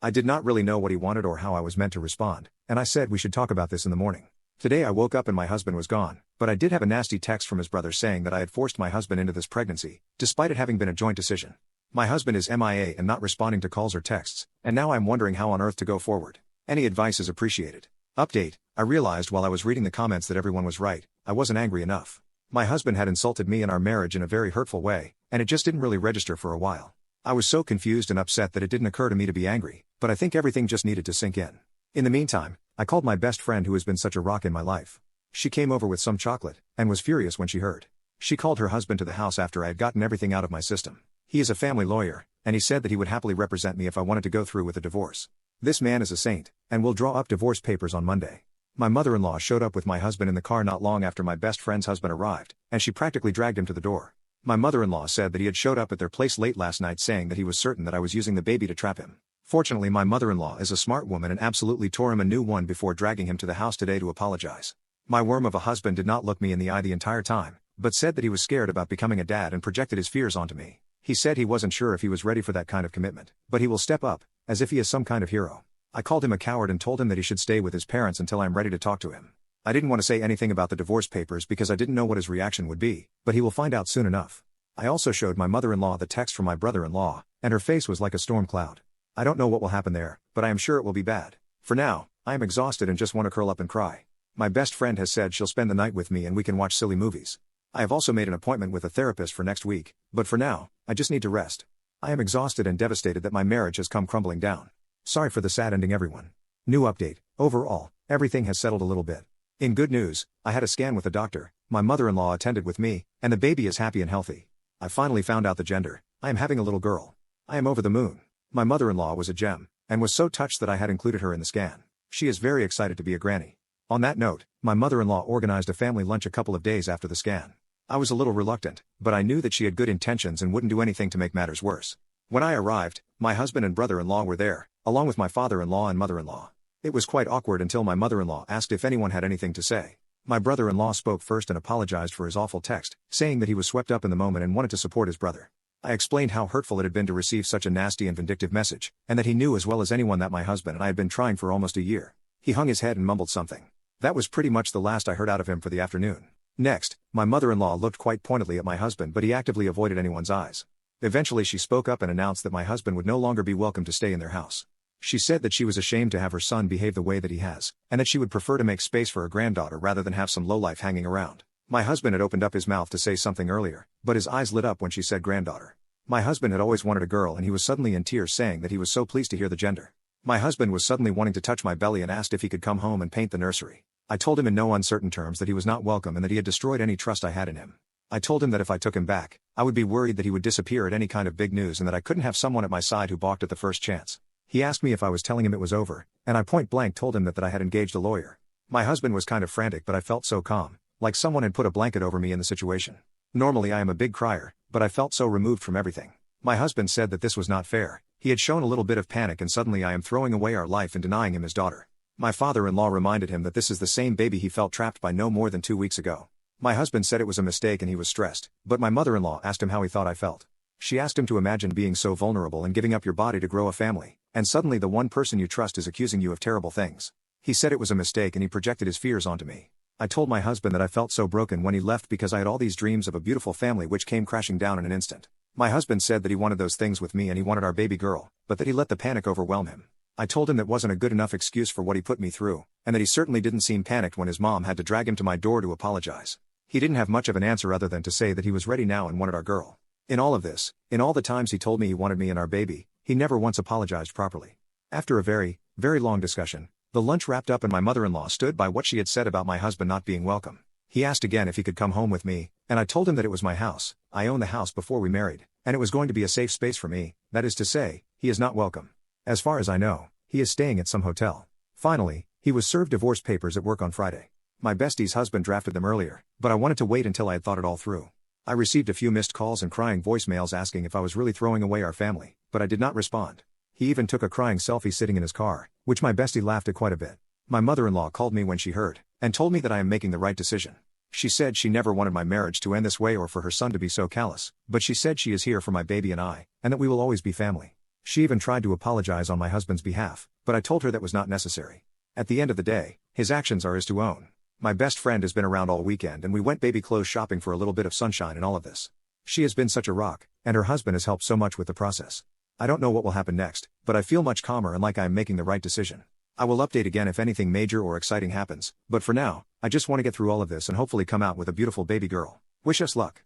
I did not really know what he wanted or how I was meant to respond, and I said we should talk about this in the morning. Today I woke up and my husband was gone, but I did have a nasty text from his brother saying that I had forced my husband into this pregnancy, despite it having been a joint decision. My husband is MIA and not responding to calls or texts, and now I'm wondering how on earth to go forward. Any advice is appreciated. Update: I realized while I was reading the comments that everyone was right, I wasn't angry enough. My husband had insulted me and our marriage in a very hurtful way, and it just didn't really register for a while. I was so confused and upset that it didn't occur to me to be angry, but I think everything just needed to sink in. In the meantime, I called my best friend who has been such a rock in my life. She came over with some chocolate, and was furious when she heard. She called her husband to the house after I had gotten everything out of my system. He is a family lawyer, and he said that he would happily represent me if I wanted to go through with a divorce. This man is a saint, and will draw up divorce papers on Monday. My mother-in-law showed up with my husband in the car not long after my best friend's husband arrived, and she practically dragged him to the door. My mother-in-law said that he had showed up at their place late last night saying that he was certain that I was using the baby to trap him. Fortunately, my mother-in-law is a smart woman and absolutely tore him a new one before dragging him to the house today to apologize. My worm of a husband did not look me in the eye the entire time, but said that he was scared about becoming a dad and projected his fears onto me. He said he wasn't sure if he was ready for that kind of commitment, but he will step up, as if he is some kind of hero. I called him a coward and told him that he should stay with his parents until I am ready to talk to him. I didn't want to say anything about the divorce papers because I didn't know what his reaction would be, but he will find out soon enough. I also showed my mother-in-law the text from my brother-in-law, and her face was like a storm cloud. I don't know what will happen there, but I am sure it will be bad. For now, I am exhausted and just want to curl up and cry. My best friend has said she'll spend the night with me and we can watch silly movies. I have also made an appointment with a therapist for next week, but for now, I just need to rest. I am exhausted and devastated that my marriage has come crumbling down. Sorry for the sad ending, everyone. New update: overall, everything has settled a little bit. In good news, I had a scan with a doctor, my mother-in-law attended with me, and the baby is happy and healthy. I finally found out the gender. I am having a little girl. I am over the moon. My mother-in-law was a gem, and was so touched that I had included her in the scan. She is very excited to be a granny. On that note, my mother-in-law organized a family lunch a couple of days after the scan. I was a little reluctant, but I knew that she had good intentions and wouldn't do anything to make matters worse. When I arrived, my husband and brother-in-law were there, along with my father-in-law and mother-in-law. It was quite awkward until my mother-in-law asked if anyone had anything to say. My brother-in-law spoke first and apologized for his awful text, saying that he was swept up in the moment and wanted to support his brother. I explained how hurtful it had been to receive such a nasty and vindictive message, and that he knew as well as anyone that my husband and I had been trying for almost a year. He hung his head and mumbled something. That was pretty much the last I heard out of him for the afternoon. Next, my mother-in-law looked quite pointedly at my husband, but he actively avoided anyone's eyes. Eventually she spoke up and announced that my husband would no longer be welcome to stay in their house. She said that she was ashamed to have her son behave the way that he has, and that she would prefer to make space for her granddaughter rather than have some lowlife hanging around. My husband had opened up his mouth to say something earlier, but his eyes lit up when she said granddaughter. My husband had always wanted a girl and he was suddenly in tears saying that he was so pleased to hear the gender. My husband was suddenly wanting to touch my belly and asked if he could come home and paint the nursery. I told him in no uncertain terms that he was not welcome and that he had destroyed any trust I had in him. I told him that if I took him back, I would be worried that he would disappear at any kind of big news and that I couldn't have someone at my side who balked at the first chance. He asked me if I was telling him it was over, and I point blank told him that I had engaged a lawyer. My husband was kind of frantic, but I felt so calm, like someone had put a blanket over me in the situation. Normally I am a big crier, but I felt so removed from everything. My husband said that this was not fair. He had shown a little bit of panic and suddenly I am throwing away our life and denying him his daughter. My father-in-law reminded him that this is the same baby he felt trapped by no more than 2 weeks ago. My husband said it was a mistake and he was stressed, but my mother-in-law asked him how he thought I felt. She asked him to imagine being so vulnerable and giving up your body to grow a family, and suddenly the one person you trust is accusing you of terrible things. He said it was a mistake and he projected his fears onto me. I told my husband that I felt so broken when he left because I had all these dreams of a beautiful family which came crashing down in an instant. My husband said that he wanted those things with me and he wanted our baby girl, but that he let the panic overwhelm him. I told him that wasn't a good enough excuse for what he put me through, and that he certainly didn't seem panicked when his mom had to drag him to my door to apologize. He didn't have much of an answer other than to say that he was ready now and wanted our girl. In all of this, in all the times he told me he wanted me and our baby, he never once apologized properly. After a very, very long discussion, the lunch wrapped up and my mother-in-law stood by what she had said about my husband not being welcome. He asked again if he could come home with me, and I told him that it was my house. I owned the house before we married, and it was going to be a safe space for me. That is to say, he is not welcome. As far as I know, he is staying at some hotel. Finally, he was served divorce papers at work on Friday. My bestie's husband drafted them earlier, but I wanted to wait until I had thought it all through. I received a few missed calls and crying voicemails asking if I was really throwing away our family, but I did not respond. He even took a crying selfie sitting in his car, which my bestie laughed at quite a bit. My mother-in-law called me when she heard, and told me that I am making the right decision. She said she never wanted my marriage to end this way or for her son to be so callous, but she said she is here for my baby and I, and that we will always be family. She even tried to apologize on my husband's behalf, but I told her that was not necessary. At the end of the day, his actions are his to own. My best friend has been around all weekend and we went baby clothes shopping for a little bit of sunshine in all of this. She has been such a rock, and her husband has helped so much with the process. I don't know what will happen next, but I feel much calmer and like I am making the right decision. I will update again if anything major or exciting happens, but for now, I just want to get through all of this and hopefully come out with a beautiful baby girl. Wish us luck.